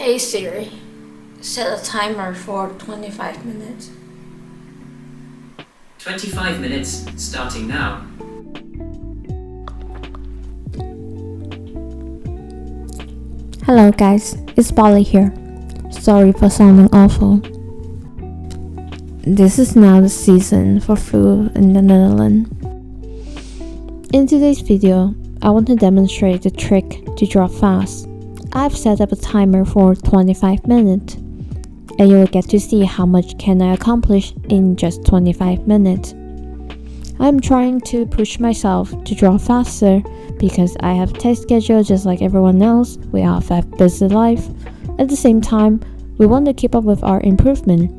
Hey Siri, set a timer for 25 minutes. 25 minutes, starting now. Hello guys, it's Bollie here. Sorry for sounding awful. This is now the season for flu in the Netherlands. In today's video, I want to demonstrate the trick to draw fast. I've set up a timer for 25 minutes, and you will get to see how much can I accomplish in just 25 minutes. I'm trying to push myself to draw faster because I have a tight schedule just like everyone else. We all have a busy life. At the same time, we want to keep up with our improvement.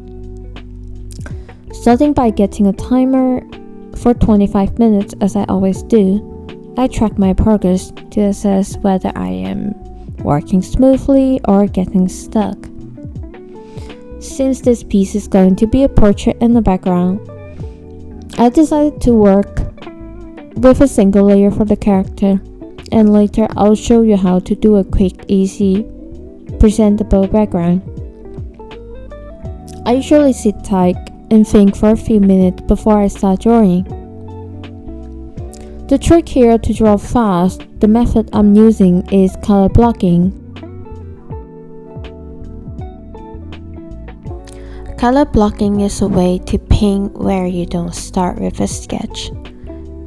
Starting by getting a timer for 25 minutes as I always do, I track my progress to assess whether I am working smoothly or getting stuck. Since this piece is going to be a portrait in the background, I decided to work with a single layer for the character, and later I'll show you how to do a quick, easy, presentable background. I usually sit tight and think for a few minutes before I start drawing. The trick here to draw fast, the method I'm using is color blocking. Color blocking is a way to paint where you don't start with a sketch.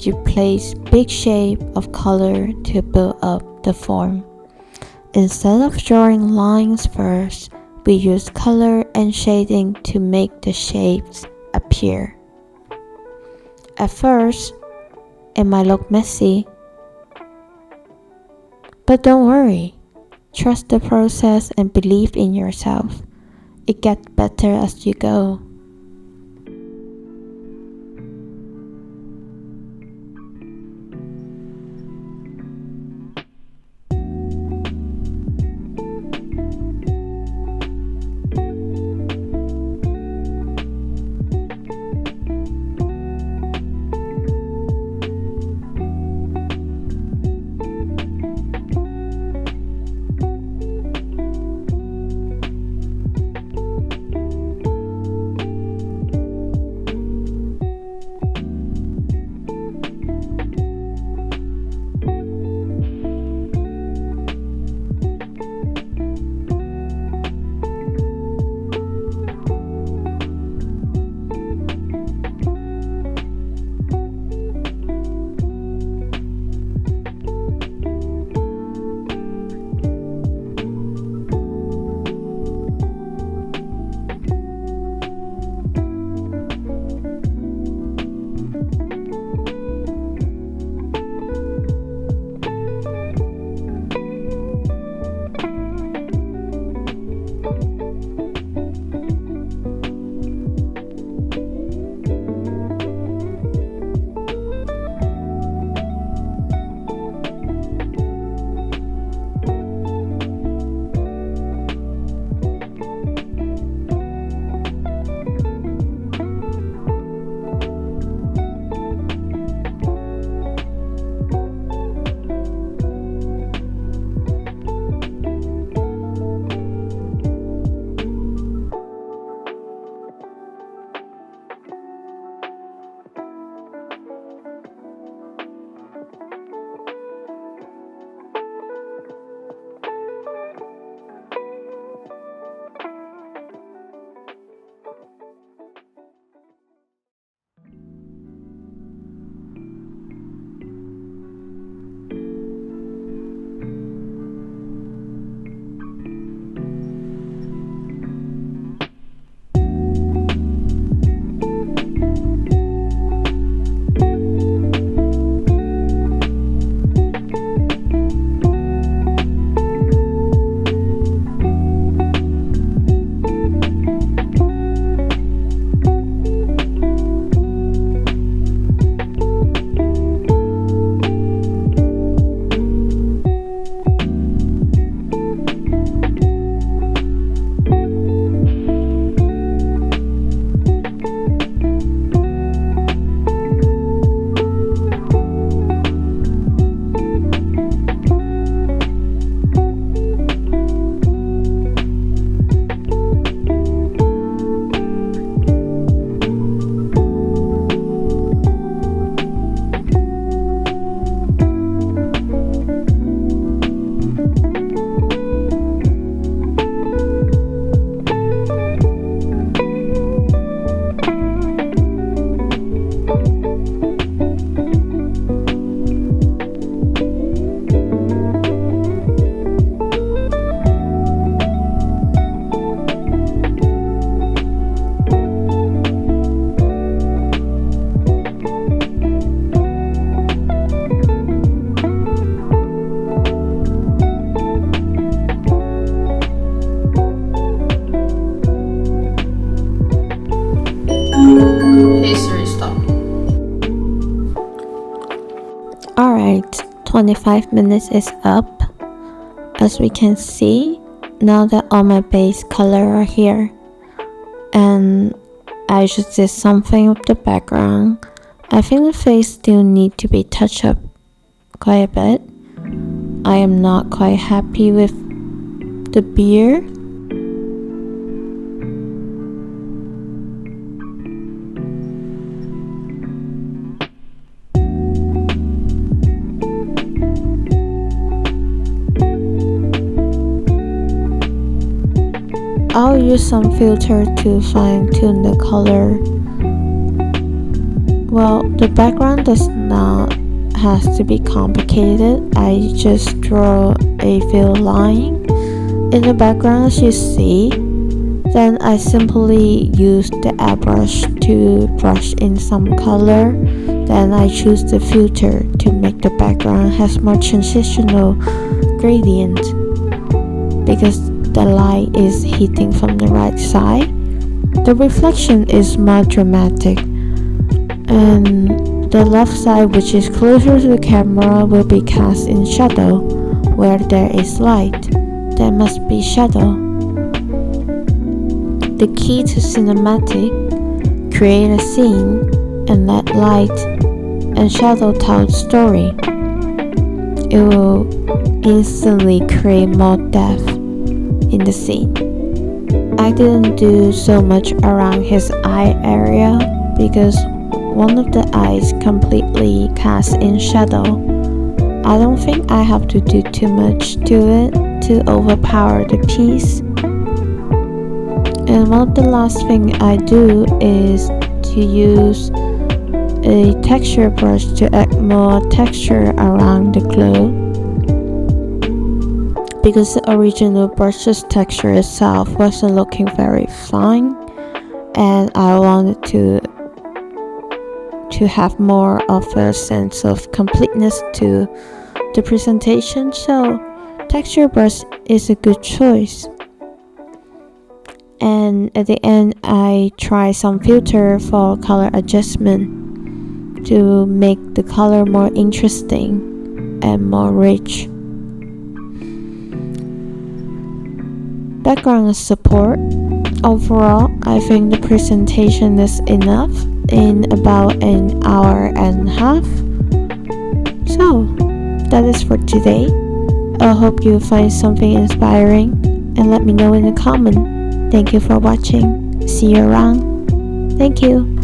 You place big shape of color to build up the form. Instead of drawing lines first, we use color and shading to make the shapes appear. At first, it might look messy, but don't worry. Trust the process and believe in yourself. It gets better as you go. Alright, 25 minutes is up. As we can see, now that all my base color are here, and I just did something with the background. I think the face still need to be touched up quite a bit. I am not quite happy with the beard. I'll use some filter to fine tune the color. Well, the background does not have to be complicated. I just draw a few lines in the background as you see. Then I simply use the airbrush to brush in some color. Then I choose the filter to make the background has more transitional gradient because the light is hitting from the right side. The reflection is more dramatic, and the left side, which is closer to the camera, will be cast in shadow. Where there is light, there must be shadow. The key to cinematic: create a scene and let light and shadow tell the story. It will instantly create more depth in the scene. I didn't do so much around his eye area because one of the eyes completely cast in shadow. I don't think I have to do too much to it to overpower the piece. And one of the last thing I do is to use a texture brush to add more texture around the globe, because the original brush's texture itself wasn't looking very fine, and I wanted to have more of a sense of completeness to the presentation, so texture brush is a good choice. And at the end, I try some filter for color adjustment to make the color more interesting and more rich. Background support. Overall, I think the presentation is enough in about an hour and a half. So, that is for today. I hope you find something inspiring and let me know in the comment. Thank you for watching. See you around. Thank you.